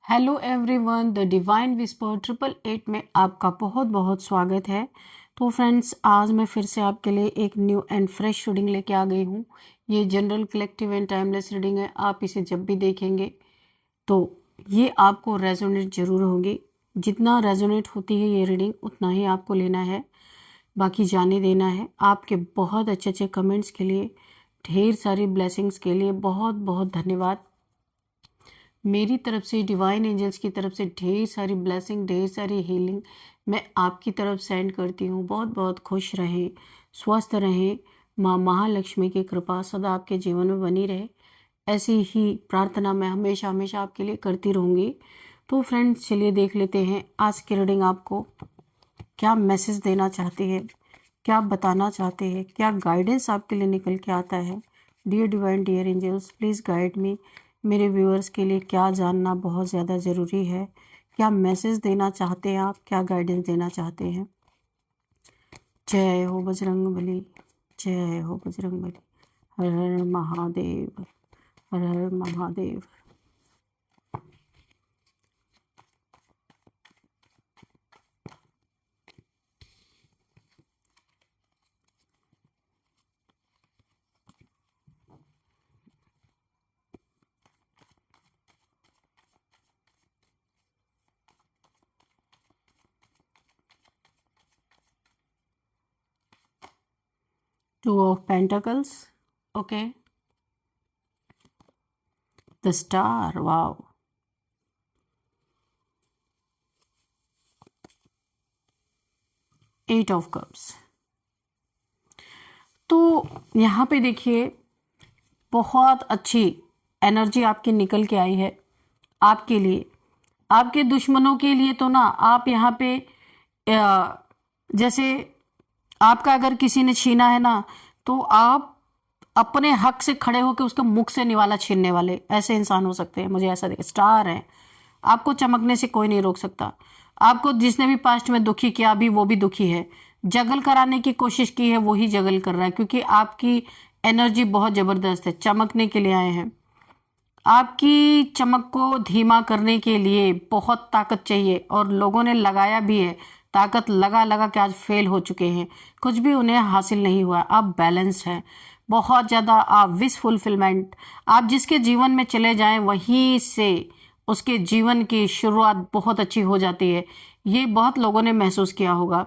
Hello everyone, the divine whisper 888 में आपका बहुत बहुत स्वागत है। तो फ्रेंड्स, आज मैं फिर से आपके लिए एक न्यू एंड फ्रेश रीडिंग लेके आ गई हूँ। ये general, collective and timeless reading है। आप इसे जब भी देखेंगे तो ये आपको रेजोनेट जरूर होगी। जितना रेजोनेट होती है ये रीडिंग, उतना ही आपको लेना है, बाकी जाने देना है। आपके बहुत अच्छे अच्छे कमेंट्स के लिए, ढेर सारी ब्लेसिंग्स के लिए बहुत बहुत धन्यवाद। मेरी तरफ से, डिवाइन एंजल्स की तरफ से ढेर सारी ब्लेसिंग, ढेर सारी हीलिंग मैं आपकी तरफ सेंड करती हूँ। बहुत बहुत खुश रहें, स्वस्थ रहें। माँ महालक्ष्मी की कृपा सदा आपके जीवन में बनी रहे, ऐसी ही प्रार्थना मैं हमेशा हमेशा आपके लिए करती रहूँगी। तो फ्रेंड्स, चलिए देख लेते हैं आज की रीडिंग आपको क्या मैसेज देना चाहती है, क्या बताना चाहते हैं, क्या गाइडेंस आपके लिए निकल के आता है। Dear divine, dear angels, please guide me. मेरे व्यूअर्स के लिए क्या जानना बहुत ज़्यादा ज़रूरी है, क्या मैसेज देना चाहते हैं आप, क्या गाइडेंस देना चाहते हैं। जय हो बजरंगबली, जय हो बजरंगबली। हर हर महादेव, हर हर Mahadev. Two of Pentacles, okay. The Star, wow. Eight of Cups। तो यहाँ पे देखिए, बहुत अच्छी एनर्जी आपकी निकल के आई है आपके लिए। आपके दुश्मनों के लिए तो ना, आप यहाँ पे जैसे आपका अगर किसी ने छीना है ना, तो आप अपने हक से खड़े होकर उसके मुख से निवाला छीनने वाले ऐसे इंसान हो सकते हैं। मुझे ऐसा स्टार है, आपको चमकने से कोई नहीं रोक सकता। आपको जिसने भी पास्ट में दुखी किया, अभी वो भी दुखी है। जगल कराने की कोशिश की है, वो ही जगल कर रहा है, क्योंकि आपकी एनर्जी बहुत जबरदस्त है। चमकने के लिए आए हैं। आपकी चमक को धीमा करने के लिए बहुत ताकत चाहिए, और लोगों ने लगाया भी है। ताकत लगा लगा के आज फेल हो चुके हैं, कुछ भी उन्हें हासिल नहीं हुआ। आप बैलेंस हैं बहुत ज़्यादा। आप विश फुलफिलमेंट, आप जिसके जीवन में चले जाएं वहीं से उसके जीवन की शुरुआत बहुत अच्छी हो जाती है। ये बहुत लोगों ने महसूस किया होगा,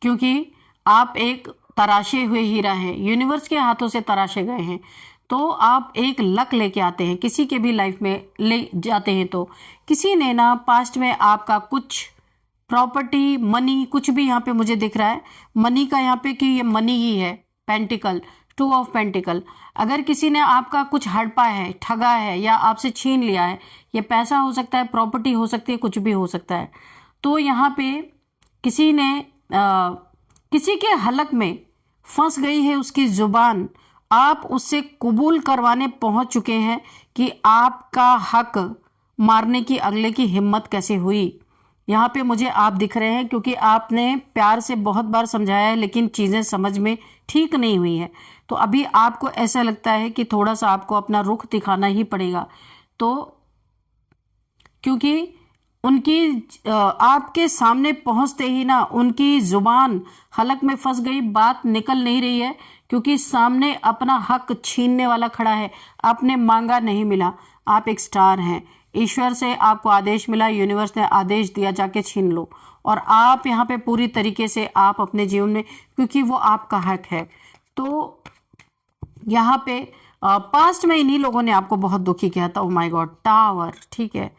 क्योंकि आप एक तराशे हुए हीरा हैं, यूनिवर्स के हाथों से तराशे गए हैं। तो आप एक लक लेके आते हैं, किसी के भी लाइफ में ले जाते हैं। तो किसी ने ना पास्ट में आपका कुछ प्रॉपर्टी, मनी, कुछ भी यहाँ पे मुझे दिख रहा है मनी का, यहाँ पे कि ये मनी ही है। Pentacle, two of pentacle. अगर किसी ने आपका कुछ हड़पा है, ठगा है, या आपसे छीन लिया है, ये पैसा हो सकता है, प्रॉपर्टी हो सकती है, कुछ भी हो सकता है। तो यहाँ पे किसी ने किसी के हलक में फंस गई है उसकी जुबान। आप उससे कबूल करवाने पहुंच चुके हैं कि आपका हक मारने की अगले की हिम्मत कैसे हुई। यहाँ पे मुझे आप दिख रहे हैं, क्योंकि आपने प्यार से बहुत बार समझाया है, लेकिन चीज़ें समझ में ठीक नहीं हुई है। तो अभी आपको ऐसा लगता है कि थोड़ा सा आपको अपना रुख दिखाना ही पड़ेगा। तो क्योंकि उनकी आपके सामने पहुंचते ही ना उनकी जुबान हलक में फंस गई, बात निकल नहीं रही है, क्योंकि सामने अपना हक छीनने वाला खड़ा है। आपने मांगा, नहीं मिला। आप एक स्टार हैं, ईश्वर से आपको आदेश मिला, यूनिवर्स ने आदेश दिया जाके छीन लो। और आप यहाँ पे पूरी तरीके से आप अपने जीवन में, क्योंकि वो आपका हक है। तो यहाँ पे पास्ट में इन्हीं लोगों ने आपको बहुत दुखी किया था। ओ माय गॉड, टावर, ठीक है,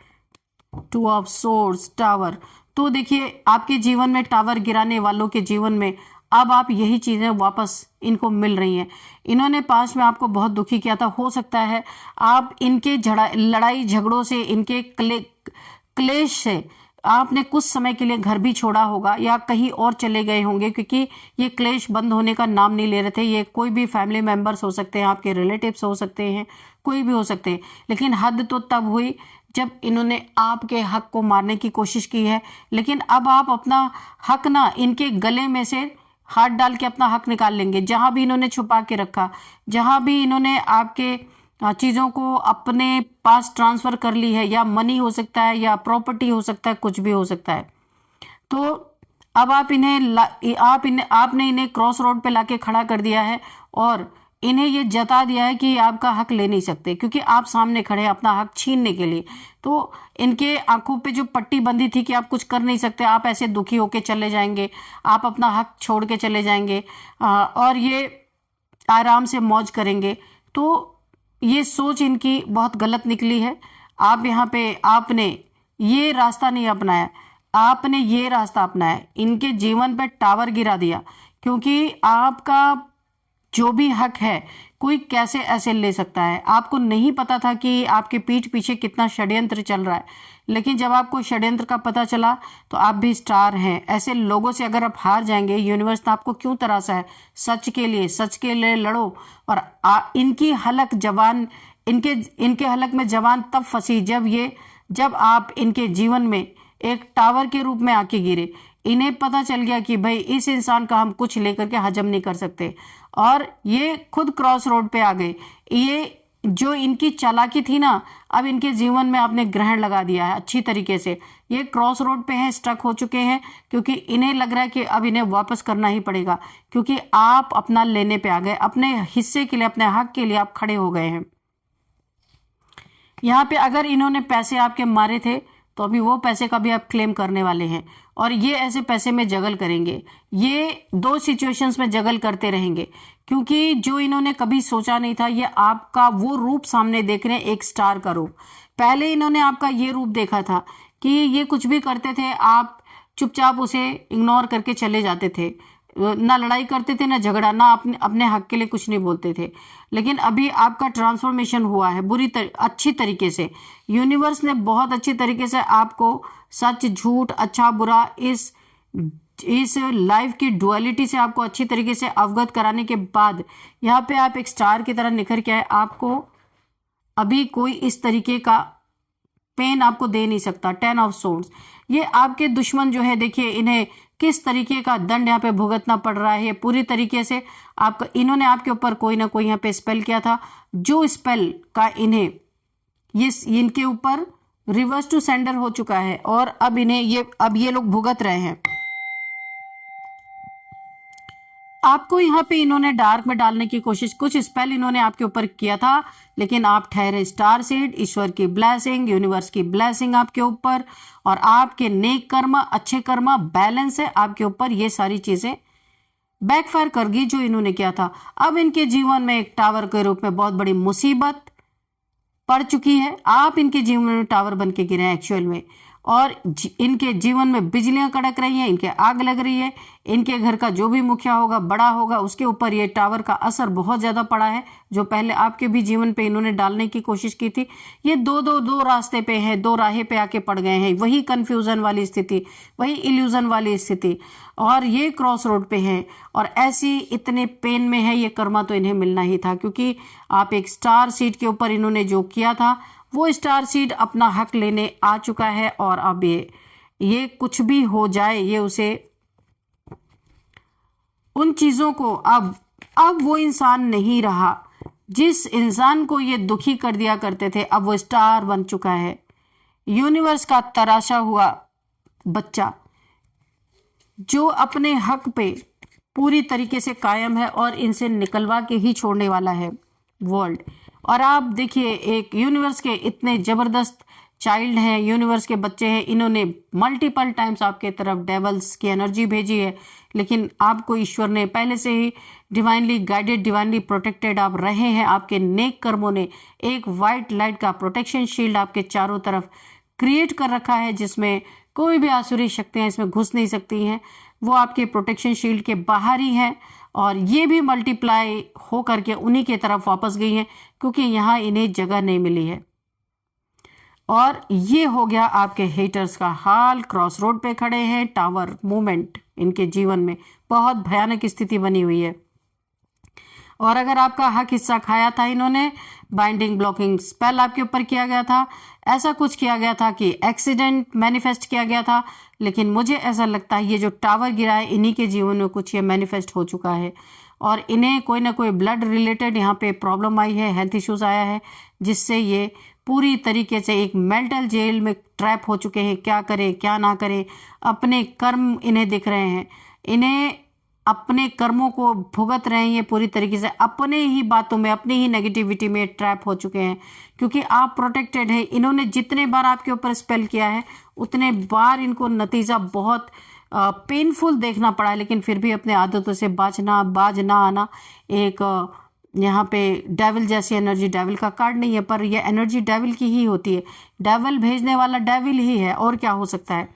टू ऑफ सोर्स, टावर। तो देखिए, आपके जीवन में टावर गिराने वालों के जीवन में अब आप यही चीजें वापस इनको मिल रही हैं। इन्होंने पास्ट में आपको बहुत दुखी किया था। हो सकता है आप इनके लड़ाई झगड़ों से, इनके क्लेश से आपने कुछ समय के लिए घर भी छोड़ा होगा, या कहीं और चले गए होंगे, क्योंकि ये क्लेश बंद होने का नाम नहीं ले रहे थे। ये कोई भी फैमिली मेंबर्स हो सकते हैं, आपके रिलेटिव्स हो सकते हैं, कोई भी हो सकते हैं। लेकिन हद तो तब हुई जब इन्होंने आपके हक को मारने की कोशिश की है। लेकिन अब आप अपना हक ना इनके गले में से हाथ डाल के अपना हक निकाल लेंगे। जहां भी इन्होंने छुपा के रखा, जहां भी इन्होंने आपके चीज़ों को अपने पास ट्रांसफ़र कर ली है, या मनी हो सकता है या प्रॉपर्टी हो सकता है, कुछ भी हो सकता है। तो अब आपने इन्हें क्रॉस रोड पे लाके खड़ा कर दिया है और इन्हें ये जता दिया है कि आपका हक ले नहीं सकते, क्योंकि आप सामने खड़े हैं अपना हक छीनने के लिए। तो इनके आंखों पे जो पट्टी बंधी थी कि आप कुछ कर नहीं सकते, आप ऐसे दुखी होके चले जाएंगे, आप अपना हक छोड़ के चले जाएंगे और ये आराम से मौज करेंगे, तो ये सोच इनकी बहुत गलत निकली है। आप यहाँ पे आपने ये रास्ता नहीं अपनाया, आपने ये रास्ता अपनाया, इनके जीवन पे टावर गिरा दिया, क्योंकि आपका जो भी हक है कोई कैसे ऐसे ले सकता है। आपको नहीं पता था कि आपके पीठ पीछे कितना षड्यंत्र चल रहा है, लेकिन जब आपको षड्यंत्र का पता चला तो आप भी स्टार हैं। ऐसे लोगों से अगर आप हार जाएंगे, यूनिवर्स ने आपको क्यों तरासा है? सच के लिए लड़ो। और इनकी हलक जवान इनके हलक में जवान तब फंसी जब आप इनके जीवन में एक टावर के रूप में आके गिरे। इन्हें पता चल गया कि भाई इस इंसान का हम कुछ लेकर के हजम नहीं कर सकते, और ये खुद क्रॉस रोड पे आ गए। ये जो इनकी चालाकी थी ना, अब इनके जीवन में आपने ग्रहण लगा दिया है अच्छी तरीके से। ये क्रॉस रोड पे हैं, स्टक हो चुके हैं, क्योंकि इन्हें लग रहा है कि अब इन्हें वापस करना ही पड़ेगा, क्योंकि आप अपना लेने पे आ गए, अपने हिस्से के लिए, अपने हक के लिए आप खड़े हो गए हैं। यहाँ पे अगर इन्होंने पैसे आपके मारे थे तो अभी वो पैसे का भी आप क्लेम करने वाले हैं, और ये ऐसे पैसे में जगल करेंगे। ये दो सिचुएशंस में जगल करते रहेंगे, क्योंकि जो इन्होंने कभी सोचा नहीं था, ये आपका वो रूप सामने देख रहे हैं, एक स्टार का रूप। पहले इन्होंने आपका ये रूप देखा था कि ये कुछ भी करते थे, आप चुपचाप उसे इग्नोर करके चले जाते थे, ना लड़ाई करते थे ना झगड़ा, ना अपने हक के लिए कुछ नहीं बोलते थे। लेकिन अभी आपका ट्रांसफॉर्मेशन हुआ है अच्छी तरीके से। यूनिवर्स ने बहुत अच्छी तरीके से आपको सच झूठ, अच्छा बुरा, इस लाइफ की डुअलिटी से आपको अच्छी तरीके से अवगत कराने के बाद यहाँ पे आप एक स्टार की तरह निखर के आए। आपको अभी कोई इस तरीके का पेन आपको दे नहीं सकता। 10 ऑफ सोर्ड्स, ये आपके दुश्मन जो है, देखिए इन्हें किस तरीके का दंड यहाँ पे भुगतना पड़ रहा है। पूरी तरीके से आपका इन्होंने आपके ऊपर कोई ना कोई यहाँ पे स्पेल किया था, जो स्पेल का इनके ऊपर रिवर्स टू सेंडर हो चुका है, और अब ये लोग भुगत रहे हैं। आपको यहाँ पे इन्होंने डार्क में डालने की कोशिश, कुछ स्पेल इन्होंने आपके ऊपर किया था, लेकिन आप ठहरे स्टार सीड। ईश्वर की ब्लेसिंग, यूनिवर्स की ब्लेसिंग आपके ऊपर, और आपके नेक कर्म, अच्छे कर्म, बैलेंस है आपके ऊपर। ये सारी चीजें बैकफायर कर गई जो इन्होंने किया था। अब इनके जीवन में एक टावर के रूप में बहुत बड़ी मुसीबत पड़ चुकी है। आप इनके जीवन में टावर बन के गिरे हैं एक्चुअल में, और इनके जीवन में बिजलियां कड़क रही हैं, इनके आग लग रही है। इनके घर का जो भी मुखिया होगा, बड़ा होगा, उसके ऊपर ये टावर का असर बहुत ज्यादा पड़ा है, जो पहले आपके भी जीवन पे इन्होंने डालने की कोशिश की थी। ये दो रास्ते पे हैं, दो राहें पे आके पड़ गए हैं। वही कंफ्यूजन वाली स्थिति, वही इल्यूजन वाली स्थिति, और ये क्रॉस रोड पे हैं, और ऐसी इतने पेन में है। ये कर्मा तो इन्हें मिलना ही था, क्योंकि आप एक स्टार सीट के ऊपर इन्होंने जो किया था, वो स्टार सीड अपना हक लेने आ चुका है। और अब ये कुछ भी हो जाए, ये उसे उन चीजों को अब वो इंसान नहीं रहा जिस इंसान को ये दुखी कर दिया करते थे। अब वो स्टार बन चुका है, यूनिवर्स का तराशा हुआ बच्चा, जो अपने हक पे पूरी तरीके से कायम है और इनसे निकलवा के ही छोड़ने वाला है वर्ल्ड। और आप देखिए, एक यूनिवर्स के इतने जबरदस्त चाइल्ड हैं, यूनिवर्स के बच्चे हैं, इन्होंने मल्टीपल टाइम्स आपके तरफ डेवल्स की एनर्जी भेजी है, लेकिन आपको ईश्वर ने पहले से ही डिवाइनली गाइडेड, डिवाइनली प्रोटेक्टेड आप रहे हैं। आपके नेक कर्मों ने एक वाइट लाइट का प्रोटेक्शन शील्ड आपके चारों तरफ क्रिएट कर रखा है, जिसमें कोई भी आसुरी शक्तियां इसमें घुस नहीं सकती हैं। वो आपके प्रोटेक्शन शील्ड के बाहर ही हैं, और ये भी मल्टीप्लाई हो करके उन्हीं की तरफ वापस गई हैं, क्योंकि यहाँ इन्हें जगह नहीं मिली है। और ये हो गया आपके हेटर्स का हाल। क्रॉस रोड पे खड़े हैं, टावर मूवमेंट इनके जीवन में बहुत भयानक स्थिति बनी हुई है। और अगर आपका हक हिस्सा खाया था इन्होंने, बाइंडिंग ब्लॉकिंग स्पेल आपके ऊपर किया गया था, ऐसा कुछ किया गया था कि एक्सीडेंट मैनिफेस्ट किया गया था। लेकिन मुझे ऐसा लगता है ये जो टावर गिरा है, इन्हीं के जीवन में कुछ ये मैनिफेस्ट हो चुका है, और इन्हें कोई ना कोई ब्लड रिलेटेड यहाँ पे प्रॉब्लम आई है, हेल्थ इश्यूज आया है, जिससे ये पूरी तरीके से एक मेंटल जेल में ट्रैप हो चुके हैं। क्या करें क्या ना करें, अपने कर्म इन्हें दिख रहे हैं, इन्हें अपने कर्मों को भुगत रहे हैं, ये पूरी तरीके से अपने ही बातों में, अपनी ही नेगेटिविटी में ट्रैप हो चुके हैं। क्योंकि आप प्रोटेक्टेड है, इन्होंने जितने बार आपके ऊपर स्पेल किया है उतने बार इनको नतीजा बहुत पेनफुल देखना पड़ा है, लेकिन फिर भी अपने आदतों से बाज ना आना। एक यहाँ पे डेविल जैसी एनर्जी, डेविल का कार्ड नहीं है पर यह एनर्जी डेविल की ही होती है, डेविल भेजने वाला डेविल ही है, और क्या हो सकता है।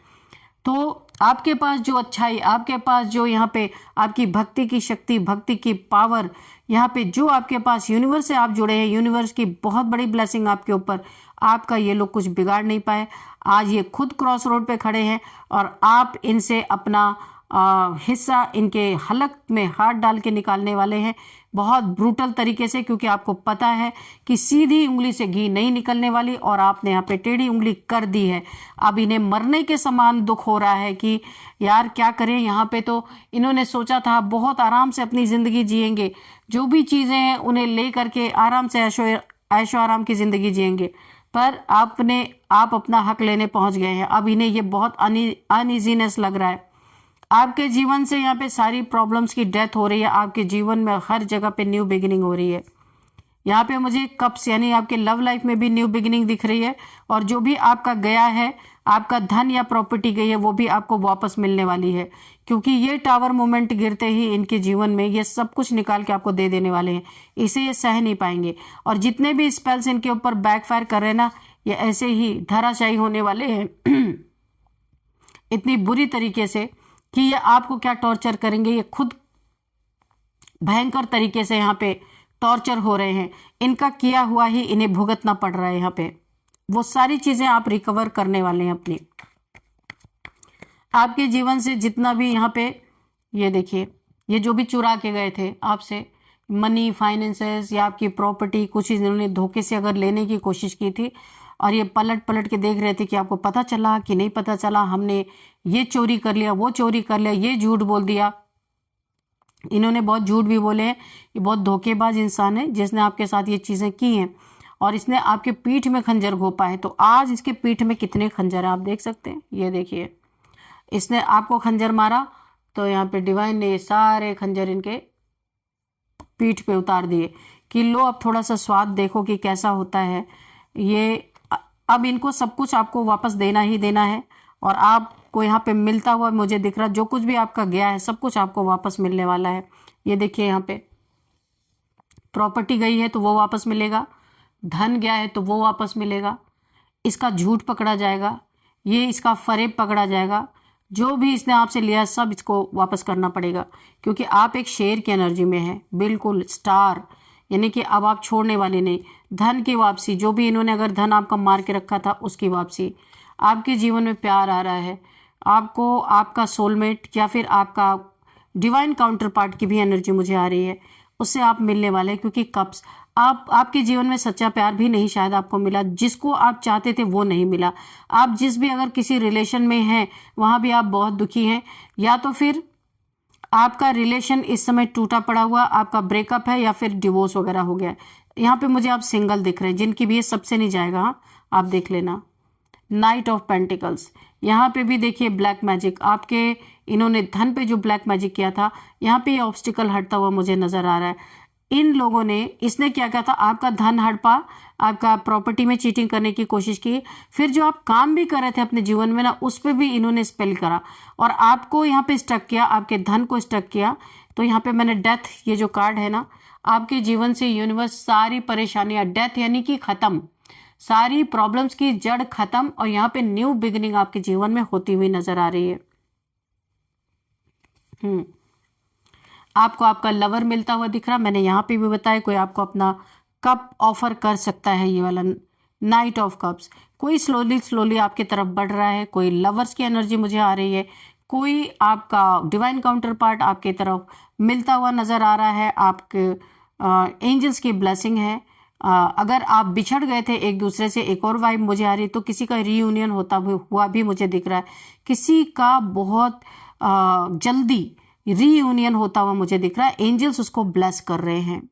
तो आपके पास जो अच्छाई, आपके पास जो यहाँ पे आपकी भक्ति की शक्ति, भक्ति की पावर, यहाँ पे जो आपके पास यूनिवर्स से आप जुड़े हैं, यूनिवर्स की बहुत बड़ी ब्लेसिंग आपके ऊपर, आपका ये लोग कुछ बिगाड़ नहीं पाए। आज ये खुद क्रॉस रोड पे खड़े हैं और आप इनसे अपना हिस्सा इनके हलक में हाथ डाल के निकालने वाले हैं, बहुत ब्रूटल तरीके से, क्योंकि आपको पता है कि सीधी उंगली से घी नहीं निकलने वाली, और आपने यहाँ पे टेढ़ी उंगली कर दी है। अब इन्हें मरने के समान दुख हो रहा है कि यार क्या करें। यहाँ पे तो इन्होंने सोचा था बहुत आराम से अपनी ज़िंदगी जिएंगे, जो भी चीज़ें हैं उन्हें ले करके आराम से ऐशो आराम की ज़िंदगी जिएंगे, पर आप अपना हक लेने पहुंच गए हैं। अब इन्हें ये बहुत अनइजीनेस लग रहा है। आपके जीवन से यहाँ पे सारी प्रॉब्लम्स की डेथ हो रही है, आपके जीवन में हर जगह पे न्यू बिगिनिंग हो रही है। यहाँ पे मुझे कप्स यानी आपके लव लाइफ में भी न्यू बिगिनिंग दिख रही है, और जो भी आपका गया है, आपका धन या प्रॉपर्टी गई है, वो भी आपको वापस मिलने वाली है, क्योंकि ये टावर मोमेंट गिरते ही इनके जीवन में ये सब कुछ निकाल के आपको दे देने वाले हैं। इसे ये सह नहीं पाएंगे, और जितने भी स्पेल्स इनके ऊपर बैकफायर कर रहे हैं ना, ये ऐसे ही धराशायी होने वाले हैं इतनी बुरी तरीके से कि ये आपको क्या टॉर्चर करेंगे, ये खुद भयंकर तरीके से यहाँ पे टॉर्चर हो रहे हैं। इनका किया हुआ ही इन्हें भुगतना पड़ रहा है। यहाँ पे वो सारी चीजें आप रिकवर करने वाले हैं अपनी। आपके जीवन से जितना भी यहाँ पे, ये देखिए, ये जो भी चुरा के गए थे आपसे मनी, फाइनेंसेस या आपकी प्रॉपर्टी, कुछ इन्होंने धोखे से अगर लेने की कोशिश की थी, और ये पलट पलट के देख रहे थे कि आपको पता चला कि नहीं पता चला, हमने ये चोरी कर लिया, वो चोरी कर लिया, ये झूठ बोल दिया। इन्होंने बहुत झूठ भी बोले हैं। ये बहुत धोखेबाज इंसान है जिसने आपके साथ ये चीज़ें की हैं, और इसने आपके पीठ में खंजर घोंपा है। तो आज इसके पीठ में कितने खंजर है आप देख सकते हैं। ये देखिए, इसने आपको खंजर मारा तो यहाँ पे डिवाइन ने ये सारे खंजर इनके पीठ पे उतार दिए कि लो अब थोड़ा सा स्वाद देखो कि कैसा होता है ये। अब इनको सब कुछ आपको वापस देना ही देना है, और आपको यहाँ पे मिलता हुआ मुझे दिख रहा, जो कुछ भी आपका गया है सब कुछ आपको वापस मिलने वाला है। ये देखिए, यहाँ पे प्रॉपर्टी गई है तो वो वापस मिलेगा, धन गया है तो वो वापस मिलेगा, इसका झूठ पकड़ा जाएगा, ये इसका फरेब पकड़ा जाएगा, जो भी इसने आपसे लिया है सब इसको वापस करना पड़ेगा, क्योंकि आप एक शेर की एनर्जी में है, बिल्कुल स्टार, यानी कि अब आप छोड़ने वाले नहीं। धन की वापसी, जो भी इन्होंने अगर धन आपका मार के रखा था उसकी वापसी, आपके जीवन में प्यार आ रहा है, आपको आपका सोलमेट या फिर आपका डिवाइन काउंटर पार्ट की भी एनर्जी मुझे आ रही है, उससे आप मिलने वाले हैं। क्योंकि कप्स, आपके जीवन में सच्चा प्यार भी नहीं शायद आपको मिला, जिसको आप चाहते थे वो नहीं मिला। आप जिस भी अगर किसी रिलेशन में हैं वहाँ भी आप बहुत दुखी हैं, या तो फिर आपका रिलेशन इस समय टूटा पड़ा हुआ, आपका ब्रेकअप है या फिर डिवोर्स वगैरह हो गया है। यहाँ पे मुझे आप सिंगल दिख रहे हैं, जिनकी भी ये सबसे नहीं जाएगा। हाँ, आप देख लेना। नाइट ऑफ पेंटिकल्स, यहाँ पे भी देखिए ब्लैक मैजिक, आपके इन्होंने धन पे जो ब्लैक मैजिक किया था, यहाँ पे ये ऑब्स्टिकल हटता हुआ मुझे नजर आ रहा है। इन लोगों ने, इसने क्या किया था, आपका धन हड़पा, आपका प्रॉपर्टी में चीटिंग करने की कोशिश की, फिर जो आप काम भी कर रहे थे अपने जीवन में ना, उस पर भी इन्होंने स्पेल करा और आपको यहाँ पे स्टक किया, आपके धन को स्टक किया। तो यहाँ पे मैंने डेथ, ये जो कार्ड है ना, आपके जीवन से यूनिवर्स सारी परेशानियां, डेथ यानी कि खत्म, सारी प्रॉब्लम्स की जड़ खत्म, और यहाँ पे न्यू बिगिनिंग आपके जीवन में होती हुई नजर आ रही है। आपको आपका लवर मिलता हुआ दिख रहा, मैंने यहाँ पे भी बताया, कोई आपको अपना कप ऑफर कर सकता है, ये वाला नाइट ऑफ कप्स। कोई स्लोली आपकी तरफ बढ़ रहा है, कोई लवर्स की एनर्जी मुझे आ रही है, कोई आपका डिवाइन काउंटर पार्ट आपकी तरफ मिलता हुआ नजर आ रहा है, आपके एंजल्स की ब्लेसिंग है। अगर आप बिछड़ गए थे एक दूसरे से, एक और वाइब मुझे आ रही, तो किसी का रीयूनियन होता हुआ भी मुझे दिख रहा है, किसी का बहुत जल्दी रीयूनियन होता हुआ मुझे दिख रहा है। एंजल्स उसको ब्लेस कर रहे हैं।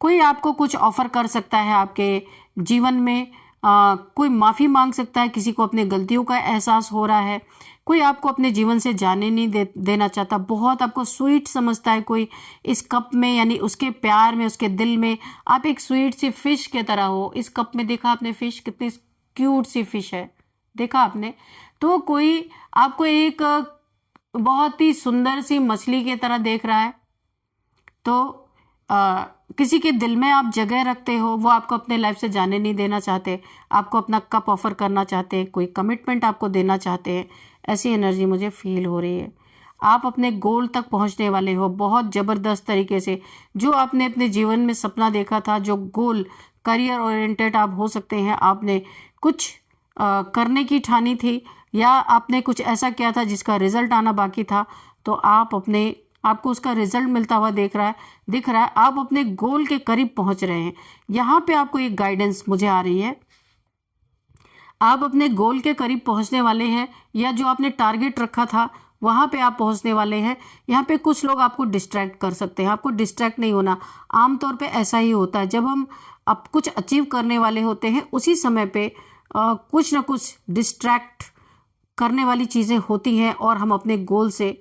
कोई आपको कुछ ऑफर कर सकता है आपके जीवन में, कोई माफ़ी मांग सकता है, किसी को अपने गलतियों का एहसास हो रहा है, कोई आपको अपने जीवन से जाने नहीं देना चाहता, बहुत आपको स्वीट समझता है कोई इस कप में, यानी उसके प्यार में, उसके दिल में आप एक स्वीट सी फिश की तरह हो। इस कप में देखा आपने फिश, कितनी क्यूट सी फिश है, देखा आपने। तो कोई आपको एक बहुत ही सुंदर सी मछली की तरह देख रहा है। तो किसी के दिल में आप जगह रखते हो, वो आपको अपने लाइफ से जाने नहीं देना चाहते, आपको अपना कप ऑफर करना चाहते हैं, कोई कमिटमेंट आपको देना चाहते हैं, ऐसी एनर्जी मुझे फील हो रही है। आप अपने गोल तक पहुंचने वाले हो बहुत ज़बरदस्त तरीके से। जो आपने अपने जीवन में सपना देखा था, जो गोल करियर ओरिएंटेड आप हो सकते हैं, आपने कुछ करने की ठानी थी या आपने कुछ ऐसा किया था जिसका रिजल्ट आना बाकी था, तो आपको उसका रिजल्ट मिलता हुआ दिख रहा है। आप अपने गोल के करीब पहुंच रहे हैं। यहाँ पे आपको एक गाइडेंस मुझे आ रही है, आप अपने गोल के करीब पहुंचने वाले हैं, या जो आपने टारगेट रखा था वहां पे आप पहुंचने वाले हैं। यहाँ पे कुछ लोग आपको डिस्ट्रैक्ट कर सकते हैं, आपको डिस्ट्रैक्ट नहीं होना। आमतौर पे ऐसा ही होता है, जब हम अब कुछ अचीव करने वाले होते हैं उसी समय पे कुछ ना कुछ डिस्ट्रैक्ट करने वाली चीज़ें होती हैं और हम अपने गोल से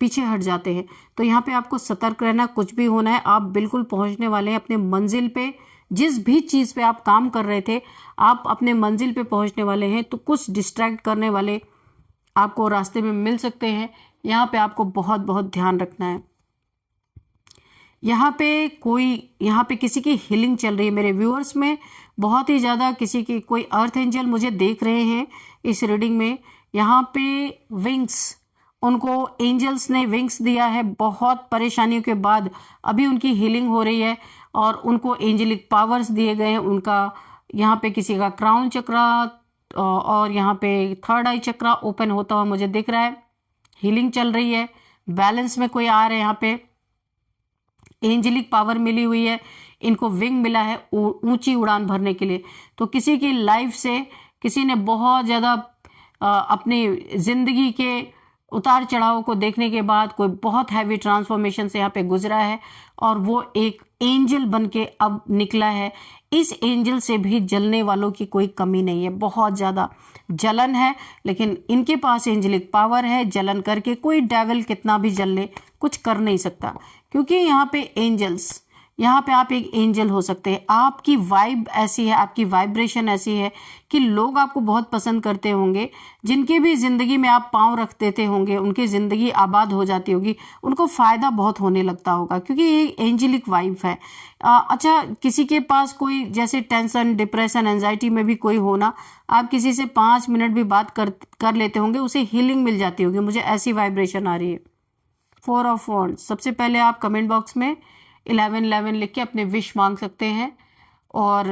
पीछे हट जाते हैं। तो यहाँ पे आपको सतर्क रहना, कुछ भी होना है, आप बिल्कुल पहुँचने वाले हैं अपने मंजिल पे। जिस भी चीज़ पे आप काम कर रहे थे, आप अपने मंजिल पे पहुँचने वाले हैं। तो कुछ डिस्ट्रैक्ट करने वाले आपको रास्ते में मिल सकते हैं, यहाँ पे आपको बहुत बहुत ध्यान रखना है। यहाँ पे किसी की हीलिंग चल रही है मेरे व्यूअर्स में, बहुत ही ज़्यादा किसी की कोई अर्थ एंजल मुझे देख रहे हैं इस रीडिंग में। यहाँ पे विंग्स, उनको एंजल्स ने विंग्स दिया है, बहुत परेशानियों के बाद अभी उनकी हीलिंग हो रही है और उनको एंजेलिक पावर्स दिए गए हैं। उनका यहाँ पे किसी का क्राउन चक्रा और यहाँ पे थर्ड आई चक्रा ओपन होता हुआ मुझे दिख रहा है। हीलिंग चल रही है, बैलेंस में कोई आ रहे हैं, यहाँ पे एंजेलिक पावर मिली हुई है, इनको विंग मिला है ऊंची उड़ान भरने के लिए। तो किसी की लाइफ से किसी ने बहुत ज़्यादा अपनी ज़िंदगी के उतार चढ़ाव को देखने के बाद कोई बहुत हैवी ट्रांसफॉर्मेशन से यहाँ पे गुजरा है और वो एक एंजल बन के अब निकला है। इस एंजल से भी जलने वालों की कोई कमी नहीं है, बहुत ज़्यादा जलन है, लेकिन इनके पास एंजेलिक पावर है। जलन करके कोई डेविल कितना भी जल ले कुछ कर नहीं सकता, क्योंकि यहाँ पे एंजल्स, यहाँ पे आप एक एंजल हो सकते हैं। आपकी वाइब ऐसी है, आपकी वाइब्रेशन ऐसी है कि लोग आपको बहुत पसंद करते होंगे। जिनके भी ज़िंदगी में आप पाँव रख देते होंगे, उनकी ज़िंदगी आबाद हो जाती होगी, उनको फ़ायदा बहुत होने लगता होगा, क्योंकि ये एंजेलिक वाइब है। अच्छा, किसी के पास कोई जैसे टेंशन, डिप्रेशन, एंजाइटी में भी कोई होना, आप किसी से 5 मिनट भी बात कर लेते होंगे, उसे हीलिंग मिल जाती होगी। मुझे ऐसी वाइब्रेशन आ रही है। 4 ऑफ वॉन्ड्स, सबसे पहले आप कमेंट बॉक्स में 1111 लिख के अपने विश मांग सकते हैं और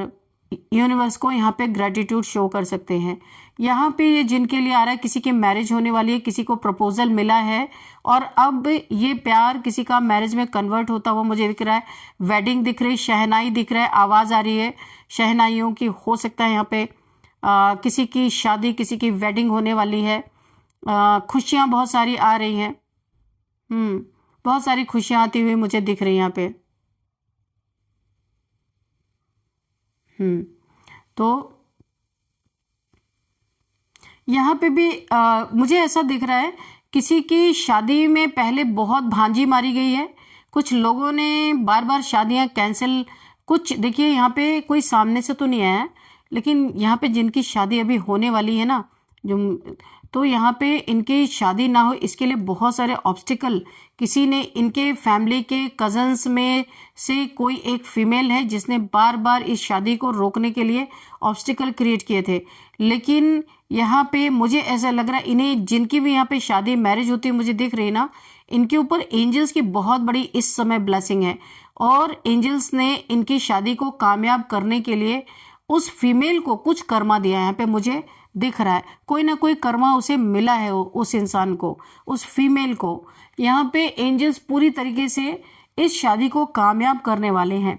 यूनिवर्स को यहाँ पे ग्रेटिट्यूड शो कर सकते हैं। यहाँ पे ये जिनके लिए आ रहा है, किसी की मैरिज होने वाली है, किसी को प्रपोजल मिला है और अब ये प्यार किसी का मैरिज में कन्वर्ट होता हुआ मुझे दिख रहा है। वेडिंग दिख रही, शहनाई दिख रहा है, आवाज़ आ रही है शहनाइयों की। हो सकता है यहाँ पे किसी की शादी, किसी की वेडिंग होने वाली है। खुशियाँ बहुत सारी आ रही हैं, बहुत सारी खुशियाँ आती हुई मुझे दिख रही हैं यहाँ पे। तो यहाँ पे भी मुझे ऐसा दिख रहा है, किसी की शादी में पहले बहुत भांजी मारी गई है, कुछ लोगों ने बार बार शादियाँ कैंसिल। कुछ देखिए, यहाँ पे कोई सामने से तो नहीं आया, लेकिन यहाँ पे जिनकी शादी अभी होने वाली है ना, तो यहाँ पे इनकी शादी ना हो इसके लिए बहुत सारे ऑब्स्टिकल, किसी ने, इनके फैमिली के कजन्स में से कोई एक फीमेल है जिसने बार बार इस शादी को रोकने के लिए ऑब्स्टिकल क्रिएट किए थे। लेकिन यहाँ पे मुझे ऐसा लग रहा है, इन्हें जिनकी भी यहाँ पे शादी मैरिज होती है मुझे दिख रही है ना, इनके ऊपर एंजल्स की बहुत बड़ी इस समय ब्लेसिंग है और एंजल्स ने इनकी शादी को कामयाब करने के लिए उस फीमेल को कुछ कर्मा दिया है। यहाँ पे मुझे दिख रहा है कोई ना कोई कर्मा उसे मिला है, उस इंसान को, उस फीमेल को। यहाँ पे एंजल्स पूरी तरीके से इस शादी को कामयाब करने वाले हैं।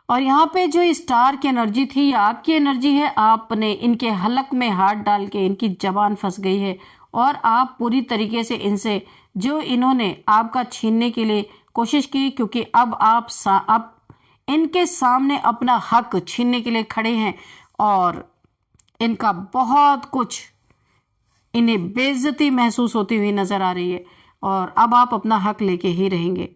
और यहाँ पे जो स्टार की एनर्जी थी या आपकी एनर्जी है, आपने इनके हलक में हाथ डाल के इनकी जबान फंस गई है और आप पूरी तरीके से इनसे जो इन्होंने आपका छीनने के लिए कोशिश की, क्योंकि अब आप इनके सामने अपना हक छीनने के लिए खड़े हैं और इनका बहुत कुछ इन्हें बेइज्जती महसूस होती हुई नजर आ रही है और अब आप अपना हक लेके ही रहेंगे।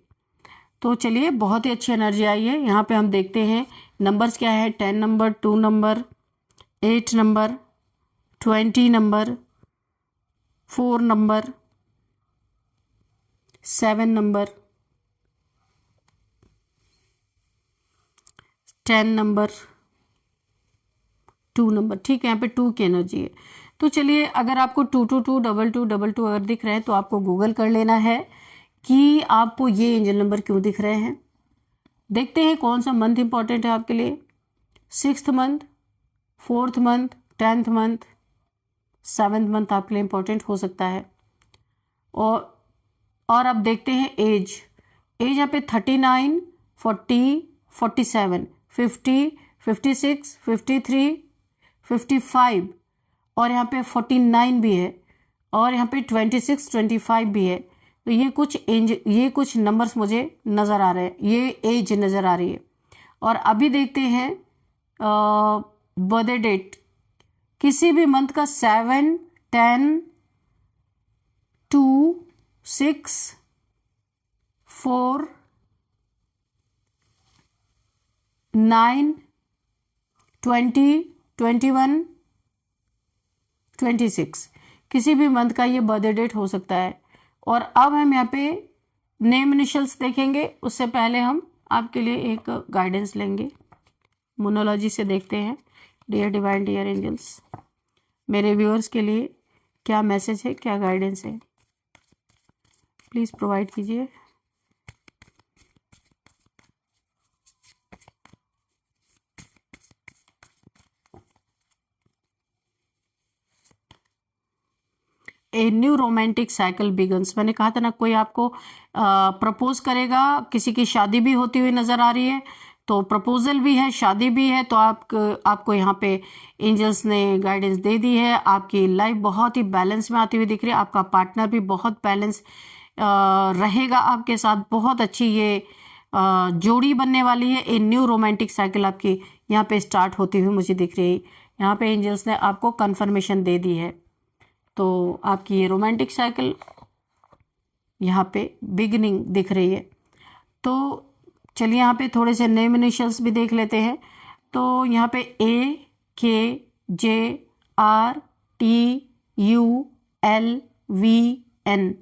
तो चलिए, बहुत ही अच्छी एनर्जी आई है। यहाँ पे हम देखते हैं नंबर्स क्या है। 10 number, 2 number, 8 number, 20 number, 4 number, 7 number, 10 number, 2 number. ठीक है, यहाँ पे 2 की एनर्जी है। तो चलिए, अगर आपको 222 22 22 अगर दिख रहे हैं तो आपको गूगल कर लेना है कि आपको ये एंजल नंबर क्यों दिख रहे हैं। देखते हैं कौन सा मंथ इंपॉर्टेंट है आपके लिए। 6th month, 4th month, 10th month, 7th month आपके लिए इंपॉर्टेंट हो सकता है। और अब देखते हैं एज यहाँ पे 39, 40, 47, 50, 56, 53, 55 और यहाँ पे 49 भी है और यहाँ पे 26, 25 भी है। तो ये कुछ नंबर्स मुझे नज़र आ रहे हैं, ये एज नज़र आ रही है। और अभी देखते हैं बर्थडे डेट, किसी भी मंथ का 7, 10, 2, 6, 4, 9, 20, 21, 26 किसी भी मंथ का ये बर्थडे डेट हो सकता है। और अब हम यहाँ पे नेम इनिशियल्स देखेंगे, उससे पहले हम आपके लिए एक गाइडेंस लेंगे। मोनोलॉजी से देखते हैं। डियर डिवाइन, डियर एंजल्स, मेरे व्यूअर्स के लिए क्या मैसेज है, क्या गाइडेंस है, प्लीज़ प्रोवाइड कीजिए। A new romantic cycle begins. मैंने कहा था ना, कोई आपको प्रपोज करेगा, किसी की शादी भी होती हुई नजर आ रही है। तो प्रपोजल भी है, शादी भी है। तो आपको यहाँ पे एंजल्स ने गाइडेंस दे दी है। आपकी लाइफ बहुत ही बैलेंस में आती हुई दिख रही है। आपका पार्टनर भी बहुत बैलेंस रहेगा आपके साथ। बहुत अच्छी ये जोड़ी बनने वाली है। ए न्यू रोमांटिक साइकिल आपकी यहाँ पे स्टार्ट होती हुई मुझे दिख रही है। यहाँ पे एंजल्स ने आपको कंफर्मेशन दे दी है। तो आपकी ये रोमांटिक साइकिल यहाँ पे बिगिनिंग दिख रही है। तो चलिए, यहाँ पे थोड़े से नेम इनिशियल्स भी देख लेते हैं। तो यहाँ पे AKJRTULVN।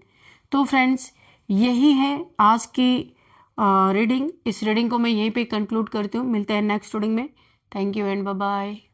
तो फ्रेंड्स, यही है आज की रीडिंग। इस रीडिंग को मैं यहीं पे कंक्लूड करती हूँ। मिलते हैं नेक्स्ट रीडिंग में। Thank you and bye bye.